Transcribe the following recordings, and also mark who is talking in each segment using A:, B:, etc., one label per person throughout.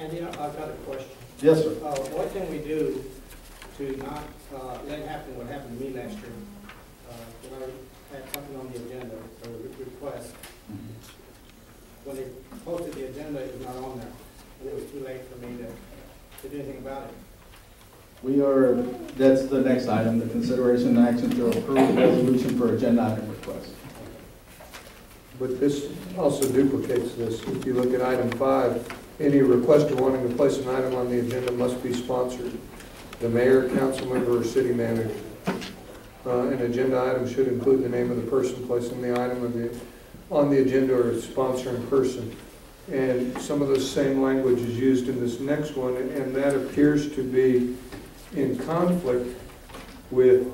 A: Andy, I've got a question.
B: Yes, sir.
A: What can we do to not let happen what happened to me last year? When I had something on the agenda, or a request. When they posted the agenda, it was not on there. And it was too late for me to do anything about it.
B: That's the next item, the consideration and action to approve the resolution for agenda item request.
C: But this also duplicates this. If you look at item 5, any requester wanting to place an item on the agenda must be sponsored. The mayor, council member, or city manager. An agenda item should include the name of the person placing the item on the agenda or its sponsoring person. And some of the same language is used in this next one, and that appears to be in conflict with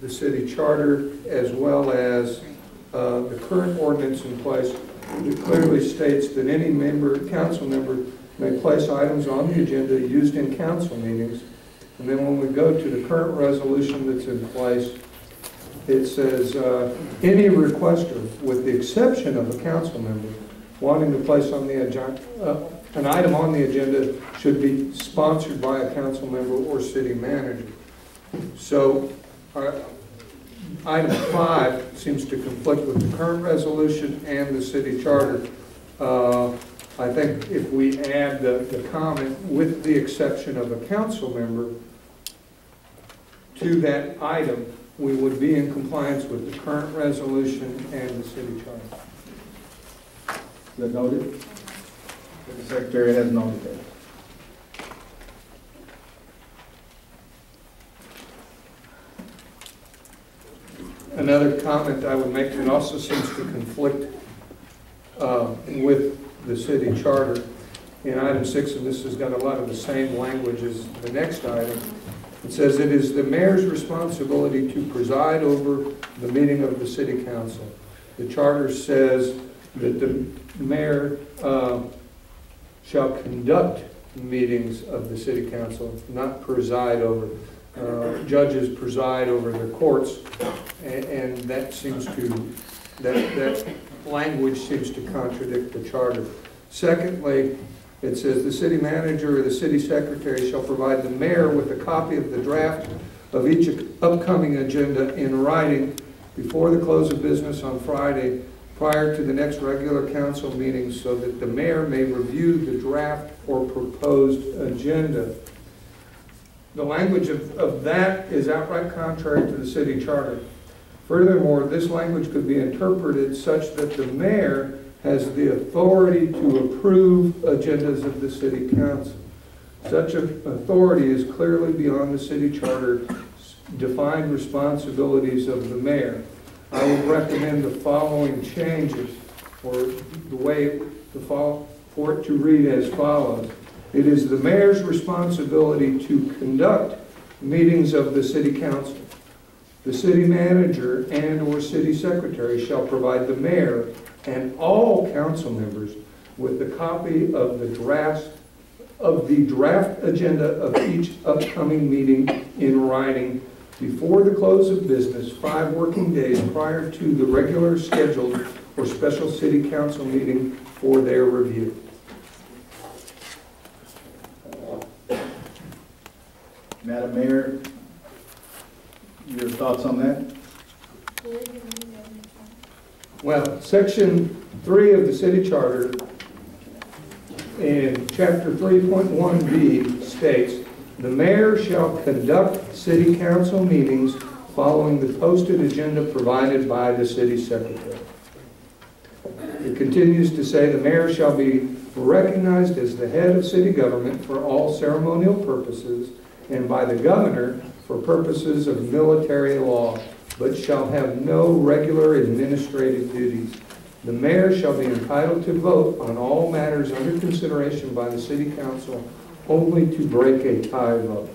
C: the city charter as well as the current ordinance in place. It clearly states that any council member may place items on the agenda used in council meetings. And then when we go to the current resolution that's in place, it says any requester, with the exception of a council member, wanting to place on the an item on the agenda should be sponsored by a council member or city manager. So item 5 seems to conflict with the current resolution and the city charter. I think if we add the comment, with the exception of a council member, to that item, we would be in compliance with the current resolution and the city charter.
B: Is that noted? The secretary has noted that.
C: Another comment I would make that also seems to conflict with the city charter in item 6, and this has got a lot of the same language as the next item. It says it is the mayor's responsibility to preside over the meeting of the city council. The charter says that the mayor shall conduct meetings of the city council, not preside over. Judges preside over the courts, and that seems to, that language seems to contradict the charter. Secondly, it says the city manager or the city secretary shall provide the mayor with a copy of the draft of each upcoming agenda in writing before the close of business on Friday prior to the next regular council meeting so that the mayor may review the draft or proposed agenda. The language of that is outright contrary to the city charter. Furthermore, this language could be interpreted such that the mayor has the authority to approve agendas of the city council. Such authority is clearly beyond the city charter defined responsibilities of the mayor. I would recommend the following changes, or the way for it to read as follows. It is the mayor's responsibility to conduct meetings of the city council. The city manager and or city secretary shall provide the mayor and all council members with a copy of the draft agenda of each upcoming meeting in writing before the close of business 5 working days prior to the regular scheduled or special city council meeting for their review.
B: Madam Mayor, your thoughts on that?
C: Well, section 3 of the city charter in chapter 3.1b states, the mayor shall conduct city council meetings following the posted agenda provided by the city secretary. It continues to say the mayor shall be recognized as the head of city government for all ceremonial purposes and by the governor for purposes of military law, but shall have no regular administrative duties. The mayor shall be entitled to vote on all matters under consideration by the city council only to break a tie vote.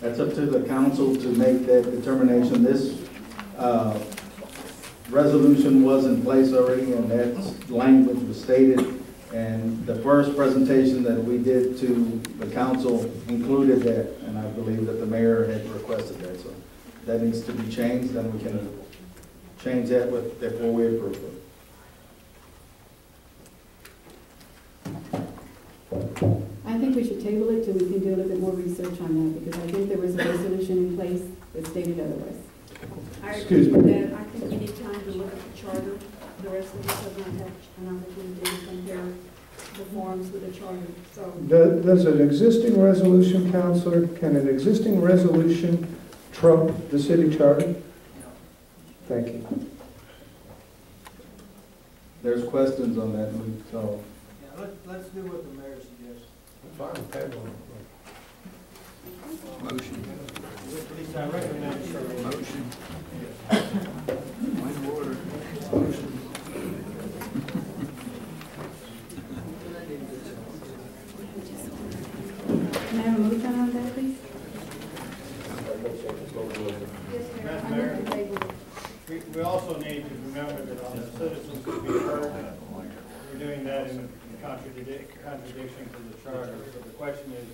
B: That's up to the council to make that determination. This resolution was in place already, and that language was stated. And the first presentation that we did to the council included that, and I believe that the mayor had requested that. So that needs to be changed, then we can change that before we approve it.
D: I think we should table it till we can do a little bit more research on that, because I think there was a resolution in place that stated otherwise.
E: I
C: Excuse
E: agree with
C: me.
E: that. I think we need time to look at the charter. The rest of us have not had an opportunity to compare the forms with the charter, so.
C: Does an existing resolution, Counselor, can an existing resolution trump the city charter? Thank you.
B: There's questions on that, so.
F: Yeah, let's do what the mayor suggests.
C: Fine, table.
G: Motion.
F: At least I recommend it.
G: Motion. Point of order. Motion.
D: Can I have a motion on that, please?
F: Madam Mayor, we also need to remember that on the citizens to be heard, we're doing that in contradiction to the charter. So the question is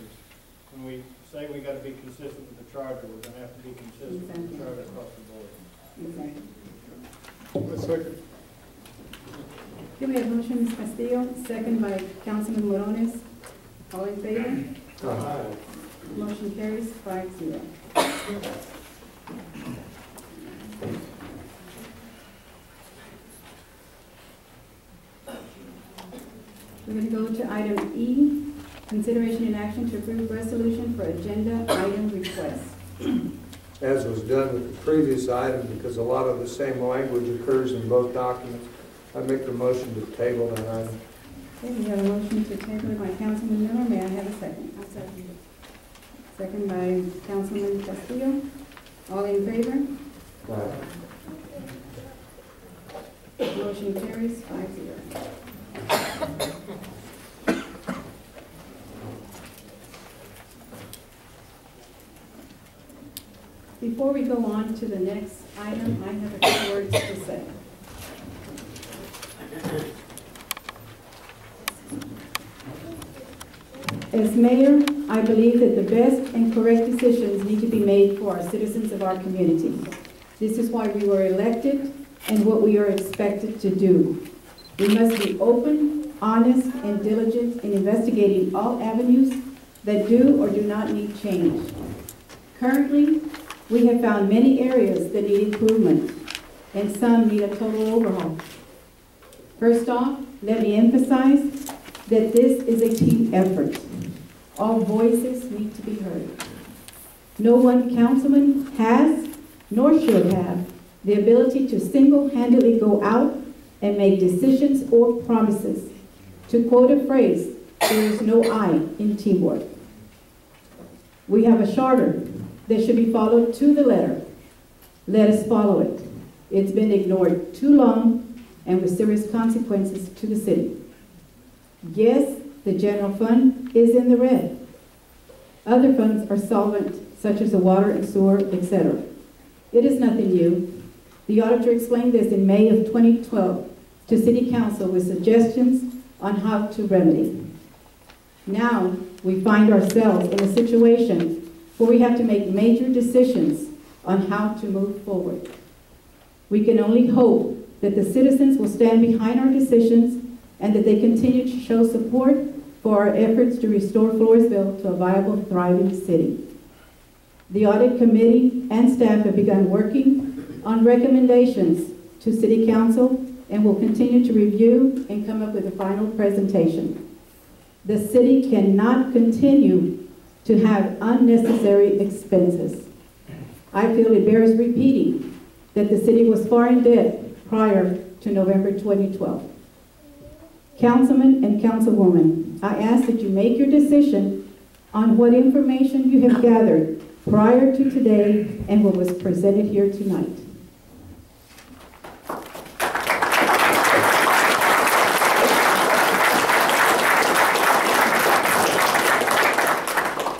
F: when we say we got to be consistent with the charter, we're going to have to be consistent with the charter across the board.
D: Exactly.
C: A second.
D: Okay, we have motion, Ms. Castillo, second by Councilman Morones. All in favor?
C: Aye.
D: Motion carries 5-0. We're going to go to item E, consideration and action to approve resolution for agenda item request.
C: As was done with the previous item, because a lot of the same language occurs in both documents, I make the motion to table that item.
D: Okay, we have a motion to table by Councilman Miller. May I have a second?
E: I'll second it.
D: Second by Councilman Castillo. All in favor?
C: Aye.
D: Motion carries 5-0. Before we go on to the next item, I have a few words to say. As mayor, I believe that the best and correct decisions need to be made for our citizens of our community. This is why we were elected and what we are expected to do. We must be open, honest, and diligent in investigating all avenues that do or do not need change. Currently, we have found many areas that need improvement, and some need a total overhaul. First off, let me emphasize that this is a team effort. All voices need to be heard. No one councilman has, nor should have, the ability to single-handedly go out and make decisions or promises. To quote a phrase, there is no I in teamwork. We have a charter that should be followed to the letter. Let us follow it. It's been ignored too long and with serious consequences to the city. Yes, the general fund is in the red. Other funds are solvent, such as the water and sewer, etc. It is nothing new. The auditor explained this in May of 2012 to City Council with suggestions on how to remedy. Now, we find ourselves in a situation where we have to make major decisions on how to move forward. We can only hope that the citizens will stand behind our decisions and that they continue to show support for our efforts to restore Floresville to a viable, thriving city. The audit committee and staff have begun working on recommendations to City Council and will continue to review and come up with a final presentation. The city cannot continue to have unnecessary expenses. I feel it bears repeating that the city was far in debt prior to November 2012. Councilman and Councilwoman, I ask that you make your decision on what information you have gathered prior to today and what was presented here tonight.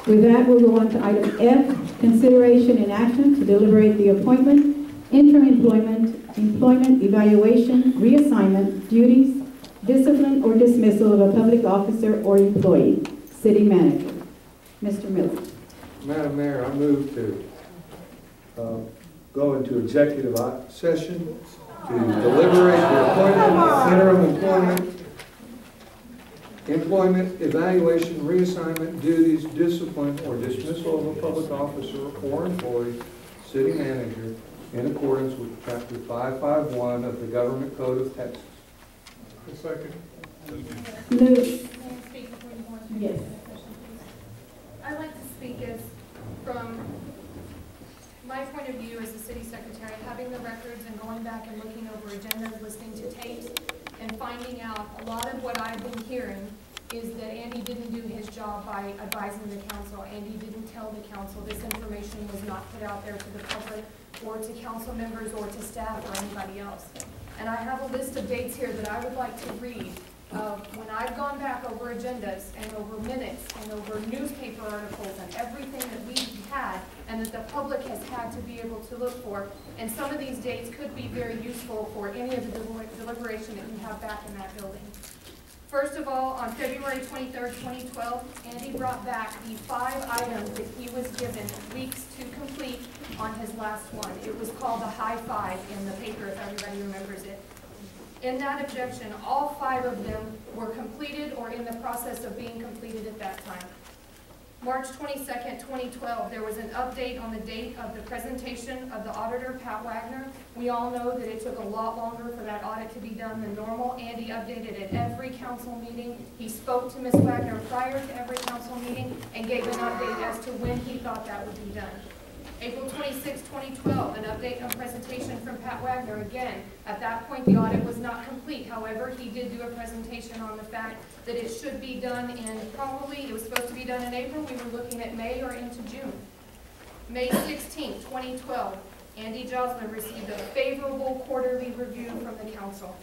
D: With that, we'll go on to item F, consideration and action to deliberate the appointment, interim employment, evaluation, reassignment, duties, discipline, or dismissal of a public officer or employee. City Manager. Mr. Miller.
C: Madam Mayor, I move to go into executive session to deliberate the appointment, interim employment, evaluation, reassignment, duties, discipline, or dismissal of a public officer or employee, city manager, in accordance with Chapter 551 of the Government Code of Texas.
G: A second.
D: Move.
H: May I speak before you go on to
D: Yes.
H: the question, please? I'd like to speak as from my point of view as the city secretary, having the records and going back and looking over agendas, listening to tapes, and finding out a lot of what I've been hearing is that Andy didn't do his job by advising the council. Andy didn't tell the council. This information was not put out there to the public or to council members or to staff or anybody else. And I have a list of dates here that I would like to read when I've gone back over agendas and over minutes and over newspaper articles and everything that we've had and that the public has had to be able to look for. And some of these dates could be very useful for any of the deliberation that you have back in that building. First of all, on February 23rd, 2012, Andy brought back the 5 items that he was given weeks to complete on his last one. It was called the High Five in the paper, if everybody remembers it. In that objection, all 5 of them were completed or in the process of being completed at that time. March 22nd, 2012, there was an update on the date of the presentation of the auditor, Pat Wagner. We all know that it took a lot longer for that audit to be done than normal. Andy updated at every council meeting. He spoke to Ms. Wagner prior to every council meeting and gave an update as to when he thought that would be done. April 26, 2012, an update on presentation from Pat Wagner. Again, at that point, the audit was not complete. However, he did do a presentation on the fact that it should be done in it was supposed to be done in April. We were looking at May or into June. May 16, 2012, Andy Josler received a favorable quarterly review from the council.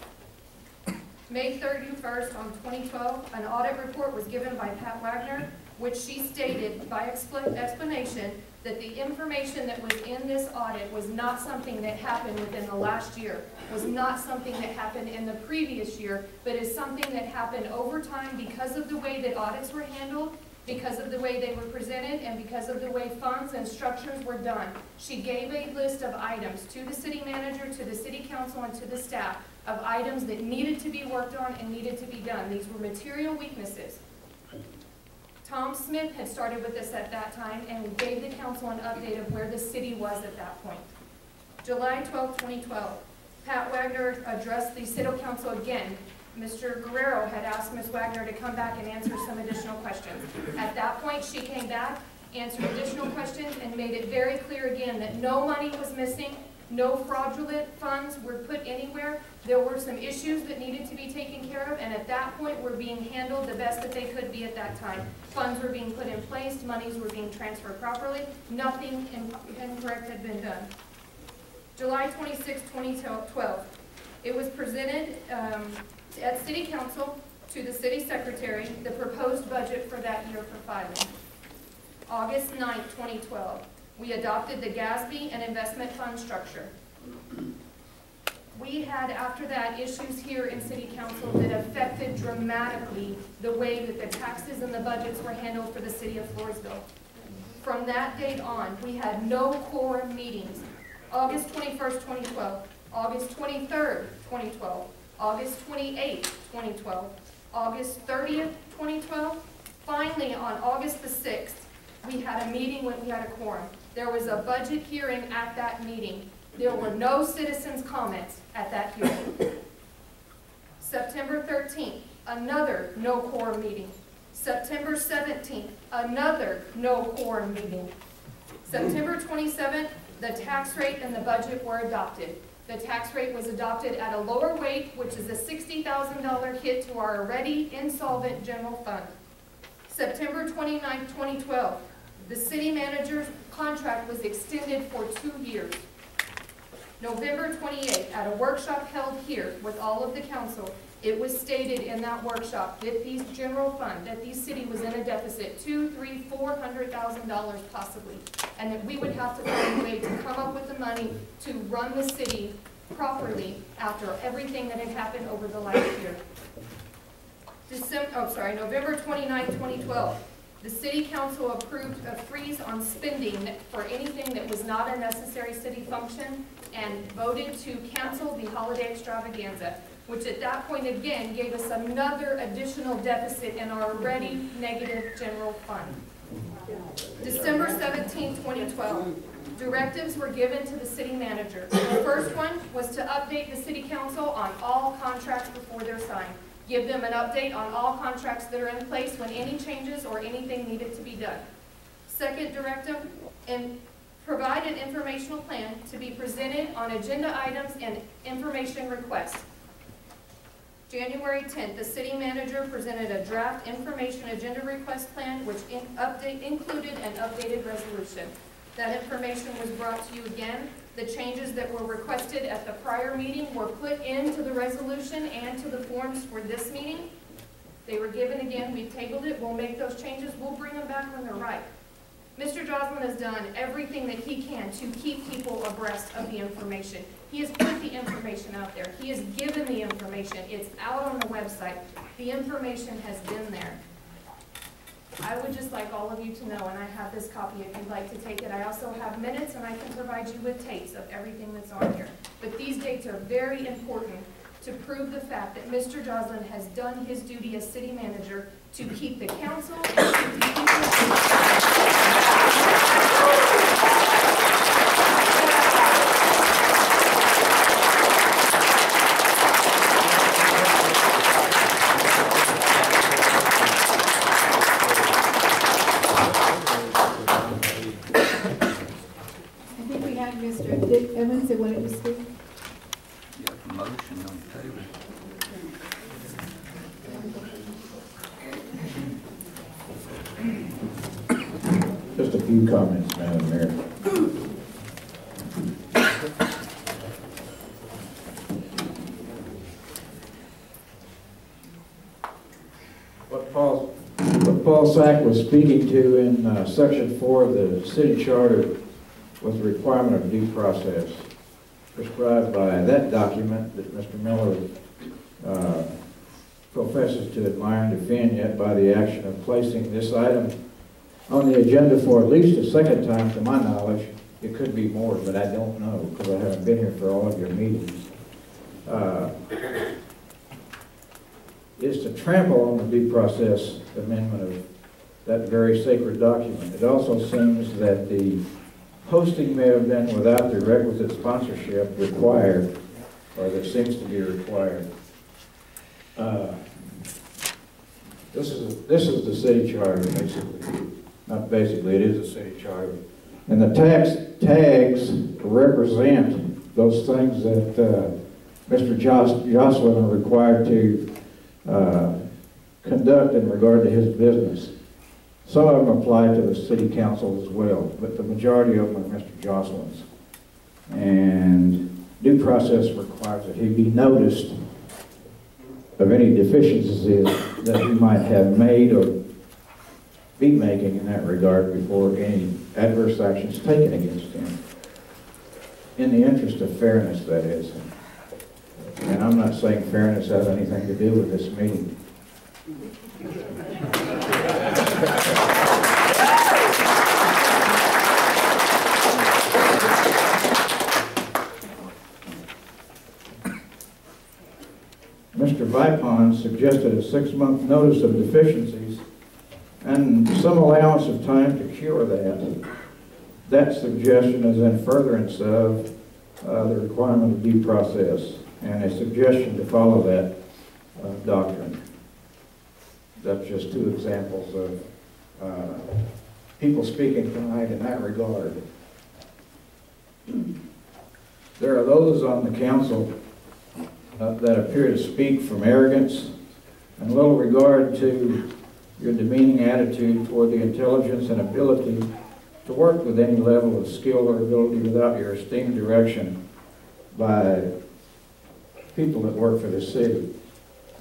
H: May 31st, on 2012, an audit report was given by Pat Wagner, which she stated by explanation that the information that was in this audit was not something that happened within the last year, was not something that happened in the previous year, but is something that happened over time because of the way that audits were handled, because of the way they were presented, and because of the way funds and structures were done. She gave a list of items to the city manager, to the city council, and to the staff of items that needed to be worked on and needed to be done. These were material weaknesses. Tom Smith had started with this at that time and gave the council an update of where the city was at that point. July 12, 2012, Pat Wagner addressed the city council again. Mr. Guerrero had asked Ms. Wagner to come back and answer some additional questions. At that point, she came back, answered additional questions, and made it very clear again that no money was missing, no fraudulent funds were put anywhere. There were some issues that needed to be taken care of, and at that point were being handled the best that they could be at that time. Funds were being put in place, monies were being transferred properly, nothing incorrect had been done. July 26, 2012, it was presented at City Council to the City Secretary, the proposed budget for that year for filing. August 9, 2012. We adopted the GASB and investment fund structure. We had, after that, issues here in City Council that affected dramatically the way that the taxes and the budgets were handled for the city of Floresville. From that date on, we had no quorum meetings. August 21st, 2012, August 23rd, 2012, August 28th, 2012, August 30th, 2012. Finally, on August the 6th, we had a meeting when we had a quorum. There was a budget hearing at that meeting. There were no citizens' comments at that hearing. September 13th, another no quorum meeting. September 17th, another no quorum meeting. September 27th, the tax rate and the budget were adopted. The tax rate was adopted at a lower rate, which is a $60,000 hit to our already insolvent general fund. September 29th, 2012, the city manager's contract was extended for 2 years. November 28th, at a workshop held here with all of the council, it was stated in that workshop that these general fund, that the city was in a deficit, $200,000, $300,000, $400,000 possibly, and that we would have to find a way to come up with the money to run the city properly after everything that had happened over the last year. November 29, 2012, the City Council approved a freeze on spending for anything that was not a necessary city function and voted to cancel the holiday extravaganza, which at that point again gave us another additional deficit in our already negative general fund. December 17, 2012, directives were given to the city manager. The first one was to update the city council on all contracts before they're signed. Give them an update on all contracts that are in place when any changes or anything needed to be done. Second directive, and provide an informational plan to be presented on agenda items and information requests. January 10th, the city manager presented a draft information agenda request plan which included an updated resolution. That information was brought to you again. The changes that were requested at the prior meeting were put into the resolution and to the forms for this meeting. They were given again. We've tabled it. We'll make those changes. We'll bring them back when they're right. Mr. Joslin has done everything that he can to keep people abreast of the information. He has put the information out there. He has given the information. It's out on the website. The information has been there. I would just like all of you to know, and I have this copy if you'd like to take it. I also have minutes, and I can provide you with tapes of everything that's on here. But these dates are very important to prove the fact that Mr. Joslin has done his duty as city manager to keep the council and keep the people.
D: Mr. Evans, that wanted to speak?
I: You have a motion on the table.
J: Just a few comments, Madam Mayor. What Paul Sack was speaking to in Section 4 of the city charter was the requirement of due process prescribed by that document that Mr. Miller professes to admire and defend, yet by the action of placing this item on the agenda for at least a second time, to my knowledge. It could be more, but I don't know because I haven't been here for all of your meetings. Is to trample on the due process amendment of that very sacred document. It also seems that the posting may have been without the requisite sponsorship required, or that seems to be required. This is the city charter, basically. Not basically, it is a city charter. And the tags represent those things that Mr. Joslin are required to conduct in regard to his business. Some of them apply to the city council as well, but the majority of them are Mr. Joslin's. And due process requires that he be noticed of any deficiencies that he might have made or be making in that regard before any adverse action is taken against him. In the interest of fairness, that is. And I'm not saying fairness has anything to do with this meeting. Mr. Vipon suggested a 6-month notice of deficiencies and some allowance of time to cure that. That suggestion is in furtherance of the requirement of due process and a suggestion to follow that doctrine. That's just 2 examples of people speaking tonight in that regard. There are those on the council that appear to speak from arrogance and little regard to your demeaning attitude toward the intelligence and ability to work with any level of skill or ability without your esteemed direction by people that work for the city.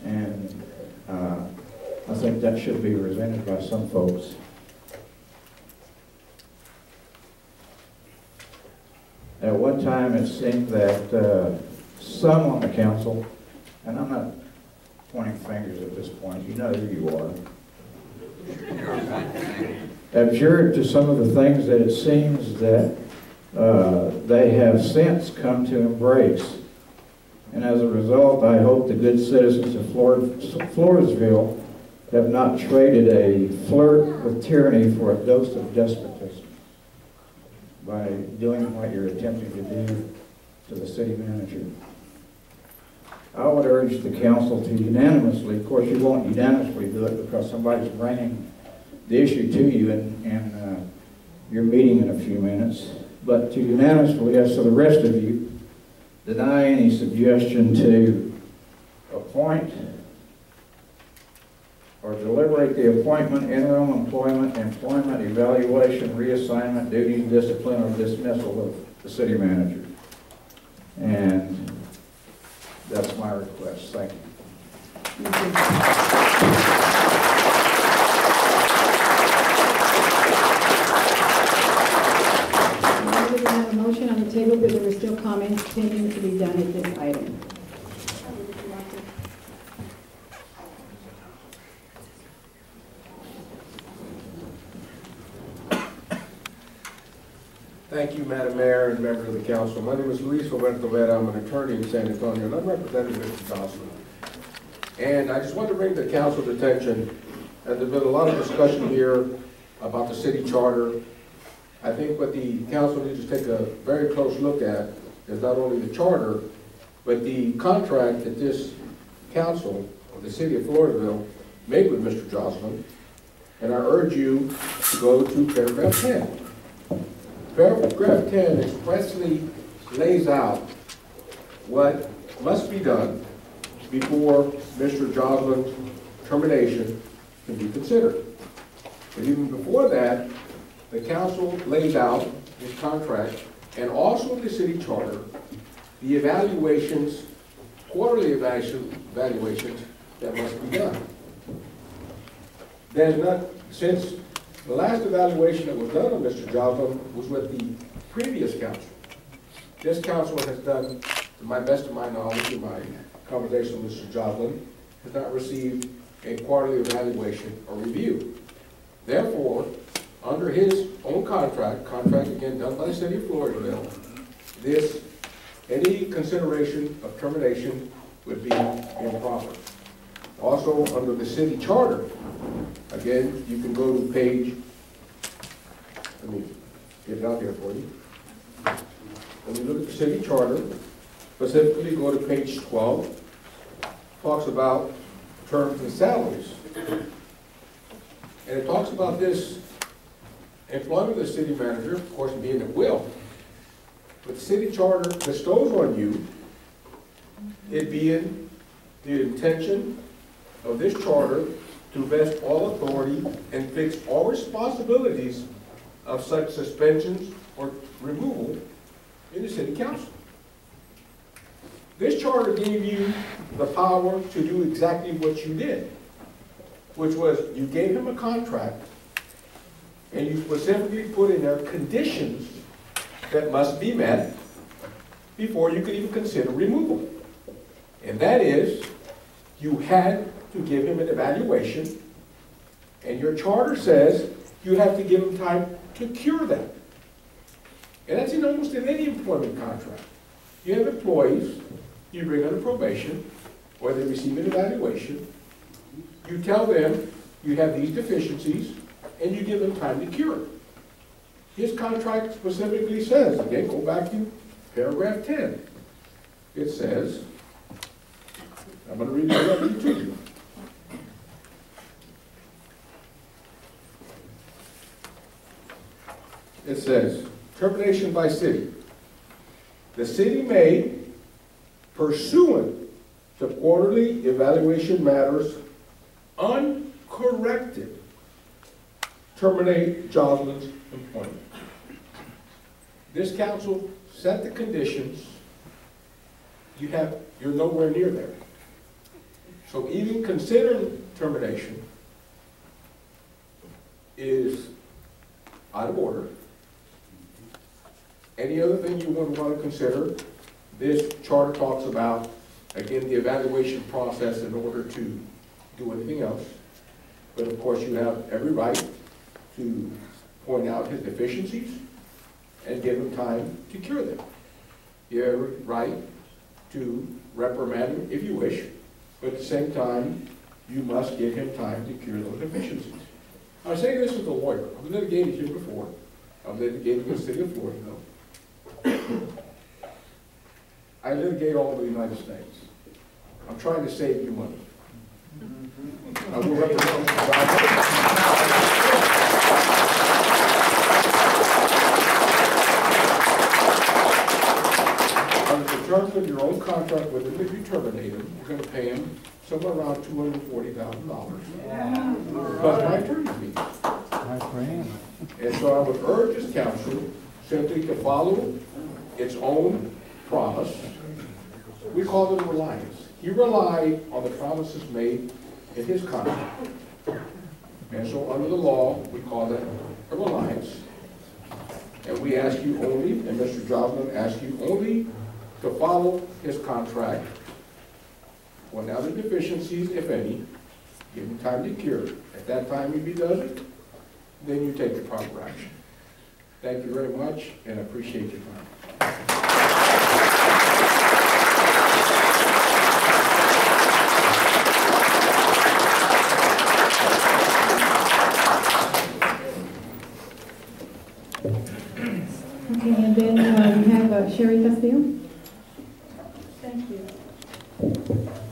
J: And I think that should be resented by some folks. At one time it seemed that some on the council, and I'm not pointing fingers at this point, you know who you are, abjured to some of the things that it seems that they have since come to embrace. And as a result, I hope the good citizens of Floresville have not traded a flirt with tyranny for a dose of despotism by doing what you're attempting to do to the city manager. I would urge the council to unanimously, of course you won't unanimously do it because somebody's bringing the issue to you in your meeting in a few minutes, but to unanimously, as to the rest of you, deny any suggestion to appoint or deliberate the appointment, interim employment, evaluation, reassignment, duties, discipline, or dismissal of the city manager. And that's my request. Thank you.
D: We have a motion on the table, but there are still comments pending to be done at this item.
K: Thank you, Madam Mayor and members of the council. My name is Luis Roberto Vera. I'm an attorney in San Antonio, and I'm representing Mr. Johnson. And I just want to bring to council's attention, and there's been a lot of discussion here about the city charter. I think what the council needs to take a very close look at is not only the charter, but the contract that this council, or the city of Floresville, made with Mr. Jocelyn. And I urge you to go to paragraph 10. Paragraph 10 expressly lays out what must be done before Mr. Jocelyn's termination can be considered. But even before that, the council lays out his contract and also the city charter, the evaluations, quarterly evaluations that must be done. There's not, since the last evaluation that was done on Mr. Jocelyn was with the previous council. This council has done, to my best of my knowledge, in my conversation with Mr. Jocelyn, has not received a quarterly evaluation or review. Therefore, under his own contract again done by the city of Floresville, any consideration of termination would be improper. Also, under the city charter, again, you can go to page, let me get it out here for you. When you look at the city charter, specifically go to page 12, talks about terms and salaries. And it talks about this employment of the city manager, of course, being at will. But the city charter bestows on you, it being the intention of this charter to vest all authority and fix all responsibilities of such suspensions or removal in the city council. This charter gave you the power to do exactly what you did, which was you gave him a contract and you specifically put in there conditions that must be met before you could even consider removal. And that is, you had to give him an evaluation, and your charter says you have to give him time to cure that. And that's in almost in any employment contract. You have employees, you bring under probation, or they receive an evaluation, you tell them you have these deficiencies, and you give them time to cure it. His contract specifically says, again, go back to paragraph 10. It says, I'm going to read it directly to you. It says, termination by city. The city may, pursuant to quarterly evaluation matters, uncorrected, terminate Jocelyn's employment. This council set the conditions. You're nowhere near there. So even considering termination is out of order. Any other thing you would want to consider, this charter talks about, again, the evaluation process in order to do anything else. But of course, you have every right to point out his deficiencies and give him time to cure them. You have a right to reprimand him if you wish, but at the same time, you must give him time to cure those deficiencies. I say this as a lawyer. I've litigated here before. I've litigated in the city of Floresville. I litigate all over the United States. I'm trying to save you money. I will represent under the terms of your own contract with him, if you terminate him, you're going to pay him somewhere around $240,000. Plus my attorney's fees. And so I would urge this council simply to follow its own promise. We call it a reliance. He relied on the promises made in his contract. And so under the law, we call that a reliance. And we ask you only, and Mr. Joslin asks you only to follow his contract. Point out the deficiencies, if any, give him time to cure. At that time, if he does it, then you take the proper action. Thank you very much, and I appreciate your time.
D: Okay, and then we have Sherry Castillo.
E: Thank you.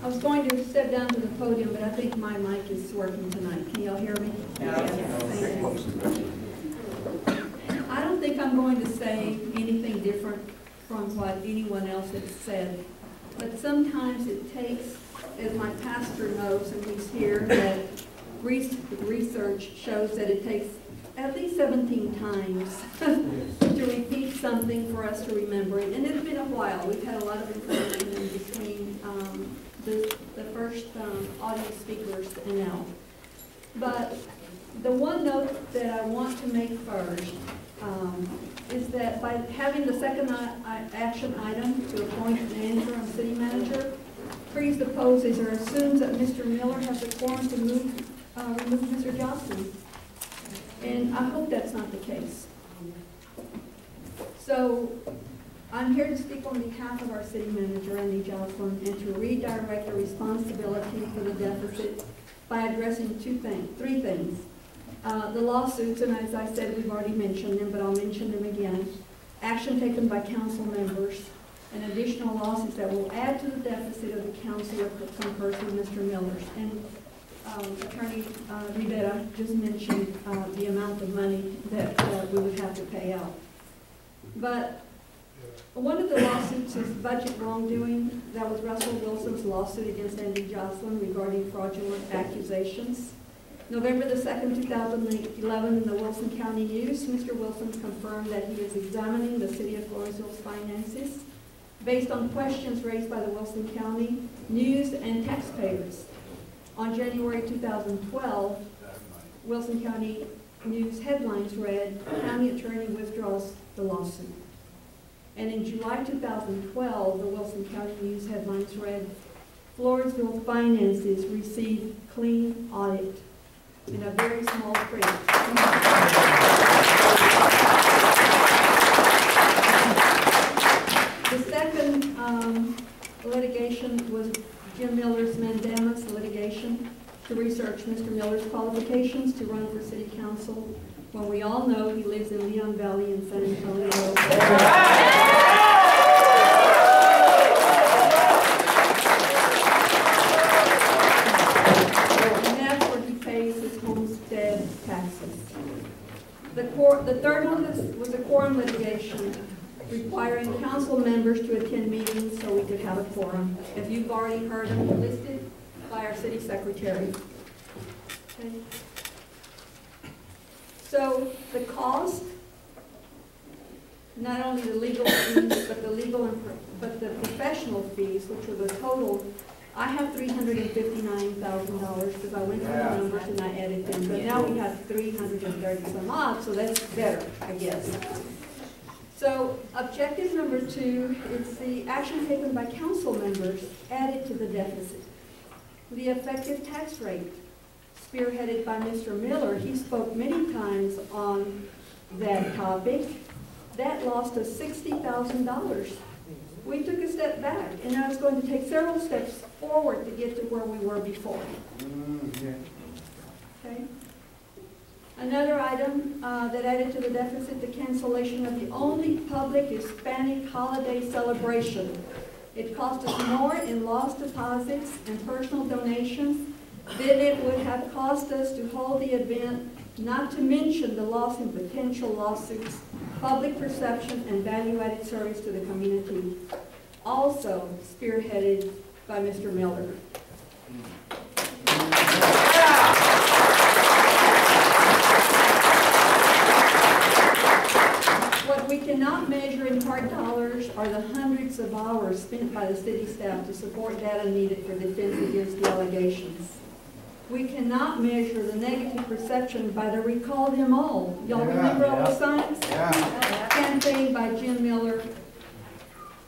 E: I was going to step down to the podium, but I think my mic is working tonight. Can y'all hear me? Yes. Thank you. I don't think I'm going to say anything different from what anyone else has said, but sometimes it takes, as my pastor knows, and he's here, that research shows that it takes at least 17 times to repeat something for us to remember it. And it's been a while. We've had a lot of information in between the first audience speakers and now. But the one note that I want to make first is that by having the second action item to appoint an interim city manager, presupposes or assumes that Mr. Miller has the quorum to remove Mr. Johnson. And I hope that's not the case. So I'm here to speak on behalf of our city manager, Andy Jocelyn, and to redirect the responsibility for the deficit by addressing three things. The lawsuits, and as I said, we've already mentioned them, but I'll mention them again. Action taken by council members, and additional lawsuits that will add to the deficit of the council if concurs with Mr. Miller's. And Attorney Rivera just mentioned the amount of money that we would have to pay out. But one of the lawsuits is budget wrongdoing. That was Russell Wilson's lawsuit against Andy Jocelyn regarding fraudulent accusations. November the 2nd, 2011, in the Wilson County News, Mr. Wilson confirmed that he is examining the city of Floresville's finances based on questions raised by the Wilson County News and taxpayers. On January 2012, Wilson County News headlines read, "County Attorney withdraws the lawsuit." And in July 2012, the Wilson County News headlines read, "Floresville finances receive clean audit," in a very small print. The second litigation was Jim Miller's mandamus litigation to research Mr. Miller's qualifications to run for city council, when we all know he lives in Leon Valley in San Antonio. And that's where he pays his homestead taxes. The third one was a quorum litigation requiring council members to attend meetings so we could have a quorum. If you've already heard them listed by our city secretary. Okay. So the cost, not only the legal fees, but the professional fees, which were the total. I have $359,000 because I went through the numbers and I added them. But now we have 330 some odd, so that's better, I guess. So objective number 2 is the action taken by council members added to the deficit. The effective tax rate, spearheaded by Mr. Miller. He spoke many times on that topic, That lost us $60,000. We took a step back, and now it's going to take several steps forward to get to where we were before. Okay? Another item that added to the deficit, the cancellation of the only public Hispanic holiday celebration. It cost us more in lost deposits and personal donations than it would have cost us to hold the event, not to mention the loss in potential lawsuits, public perception, and value-added service to the community. Also spearheaded by Mr. Miller. What we cannot measure in hard dollars are the hundreds of hours spent by the city staff to support data needed for defense against the allegations. We cannot measure the negative perception by the Recall Them All. Y'all remember all the signs? Campaign by Jim Miller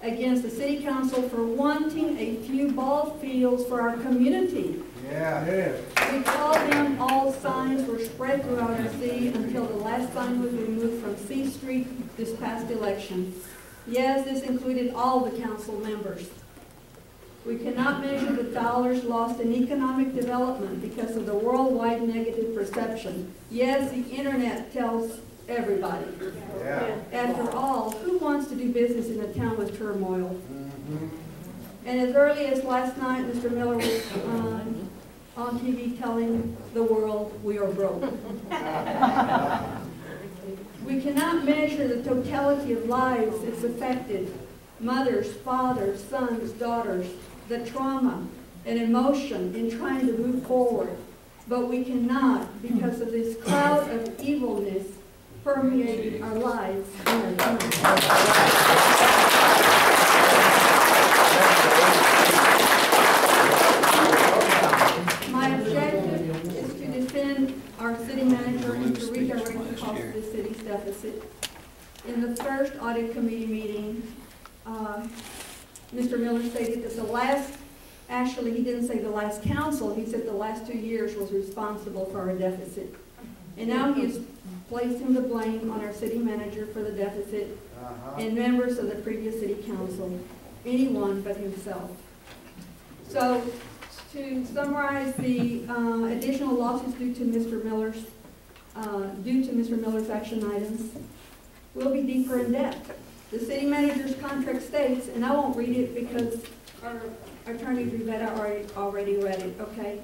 E: against the city council for wanting a few ball fields for our community. Recall Them All signs were spread throughout our city until the last sign was removed from C Street this past election. Yes, this included all the council members. We cannot measure the dollars lost in economic development because of the worldwide negative perception. Yes, the internet tells everybody. After all, who wants to do business in a town with turmoil? And as early as last night, Mr. Miller was on TV telling the world we are broke. We cannot measure the totality of lives it's affected. Mothers, fathers, sons, daughters, the trauma and emotion in trying to move forward. But we cannot because of this cloud of evilness permeating our lives and our My objective is to defend our city manager and to redirect the cost of the city's deficit. In the first audit committee meeting, Mr. Miller stated that the last, actually he didn't say the last council, he said the last 2 years was responsible for our deficit. And now he is placing the blame on our city manager for the deficit and members of the previous city council, anyone but himself. So to summarize, the additional losses due to Mr. Miller's action items will be deeper in debt. The city manager's contract states, and I won't read it because our attorney Rivera already read it, okay?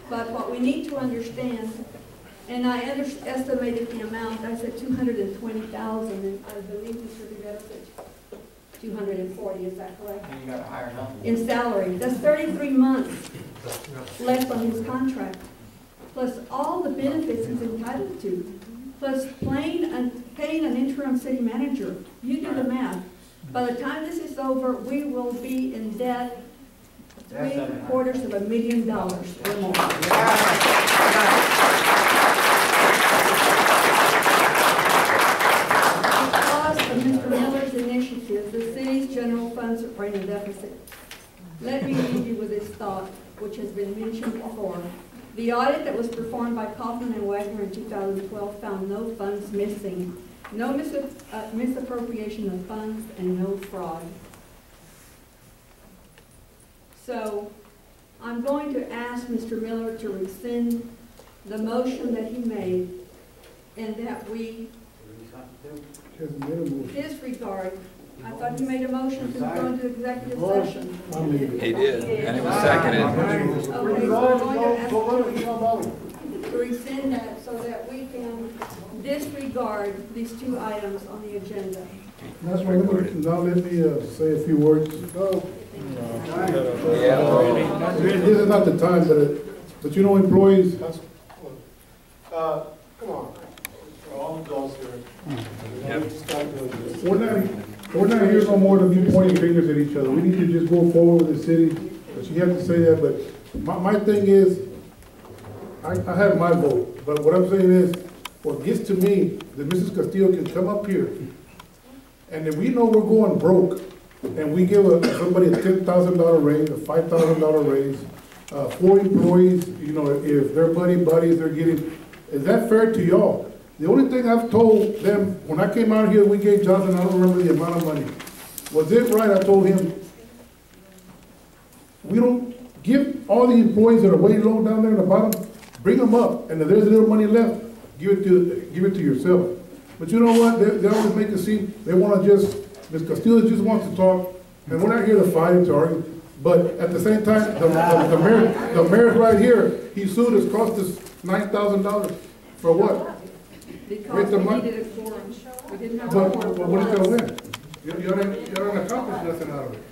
E: But what we need to understand, and I estimated the amount, I said 220,000, and I believe Mr. Rivera said 240, is that correct?
A: And you got a higher number.
E: In salary. That's 33 months left on his contract, plus all the benefits he's entitled to, plus paying an interim city manager. You do the math. By the time this is over, we will be in debt $750,000 or more. Because of Mr. Miller's initiative, the city's general funds are in a deficit. Let me leave you with this thought, which has been mentioned before. The audit that was performed by Kaufman and Wagner in 2012 found no funds missing, no misappropriation of funds, and no fraud. So I'm going to ask Mr. Miller to rescind the motion that he made and that we disregard. I thought you made a motion to go into executive session.
I: He did, and it was seconded.
E: Okay, so we're going to ask to rescind that so that we can disregard these two items on the agenda.
G: That's why now let me say a few words. This is not the time, but you know, employees. Come on. We're all adults here. We're not here no more to be pointing fingers at each other. We need to just go forward with the city. But you have to say that. But my thing is, I have my vote. But what I'm saying is, what gets to me, that Mrs. Castillo can come up here, and if we know we're going broke, and we give somebody a $10,000 raise, a $5,000 raise, 4 employees, you know, if they're buddies, they're getting, is that fair to y'all? The only thing I've told them, when I came out here, we gave Johnson, I don't remember the amount of money. Was it right? I told him, we don't give all the employees that are way low down there in the bottom, bring them up, and if there's a little money left, give it to yourself. But you know what? They always make it seem, they want to just, Ms. Castillo just wants to talk, and we're not here to fight and to argue, but at the same time, the mayor's right here, he sued us, cost us $9,000. For what?
E: Because
G: the
E: we
G: money.
E: needed a quorum. We didn't have a
G: But
E: quorum.
G: what is gonna win? You don't accomplish nothing out of it.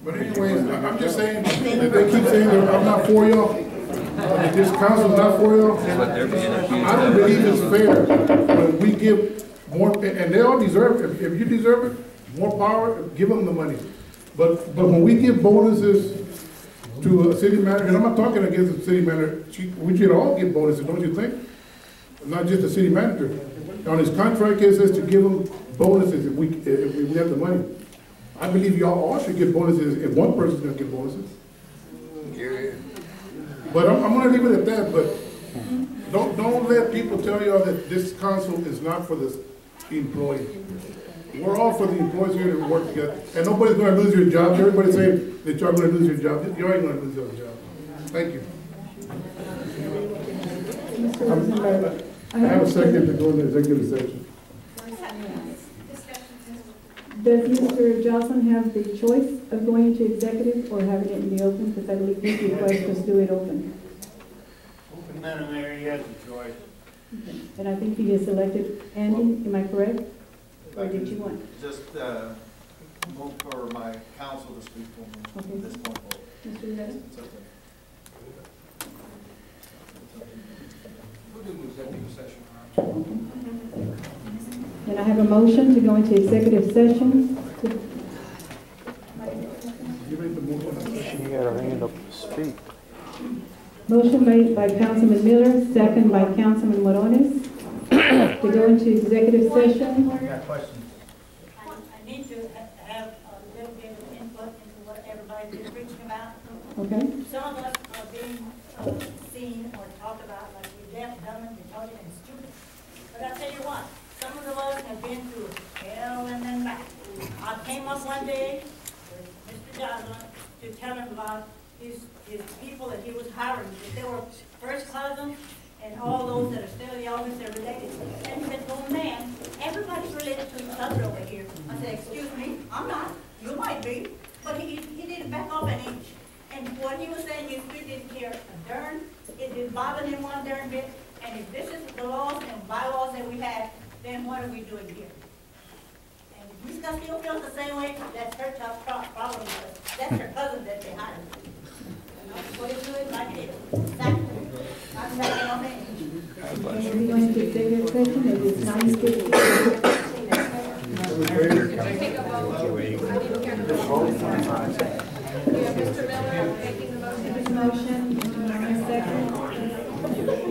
G: But anyways, I'm just saying, that they keep saying that I'm not for y'all, that this council's not for y'all. I don't believe it's fair when we give more, and they all deserve it. If you deserve it, more power, give them the money. But when we give bonuses to a city manager, and I'm not talking against the city manager, we should all give bonuses, don't you think? Not just the city manager. On his contract, it says to give him bonuses if we have the money. I believe y'all all should get bonuses if one person's gonna get bonuses. But I'm gonna leave it at that, but don't let people tell y'all that this council is not for the employees. We're all for the employees here to work together. And nobody's gonna lose your job. Everybody's saying that y'all gonna lose your job. You ain't gonna lose your job. Thank you.
D: Mr. Rosenberg.
G: I have a second to go into executive session.
D: Does Mr. Johnson have the choice of going to executive or having it in the open? Because I believe this request us do it open.
F: Madam Mayor, he has a choice.
D: Okay. And I think he has selected Andy, am I correct? Or did you want?
B: Just move for my counsel to speak for me
D: Okay.
B: at this point.
D: Mr. Rivera?
B: It's okay.
C: We'll do an executive session.
D: And I have a motion to go into executive session.
G: You
L: got her hand up to speak.
D: Motion made by Councilman Miller, second by Councilman Morones, to go into executive session.
F: Got questions?
M: I need to have a little bit of input into what everybody's been preaching about.
D: Okay?
M: Some of us are being seen or talked about like we're deaf, dumb, and retarded, and stupid. But I tell you what, some of us have been through hell and then back. I came up one day with Mr. Johnson to tell him about his people that he was hiring, that they were first cousins, and all those that are still in the office are related. And he said, oh man, everybody's related to each other over here. I said, excuse me, I'm not. You might be. But he didn't back off an inch. And what he was saying is we didn't care a darn. It didn't bother him one darn bit. And if this is the laws and bylaws that we have, then what are we doing here? And if Ms. Castillo feels the same way, that's her tough problem. That's her cousin that they hired. What is it like this? Exactly. I'm backing off an inch.
D: Okay, we're going to executive session. It is 9:50.
H: Can we take a vote? I didn't hear the vote. We have Mr. Miller making the motion.
D: Motion, Mr. second.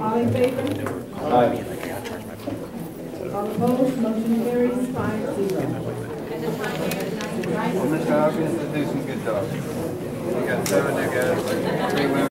D: All in favor?
B: Aye.
D: All opposed? Motion carries 5-0.
H: And the time is 9:00.
L: Mr. Hawkins is doing some good job. We got 7 new guys, like 3 women.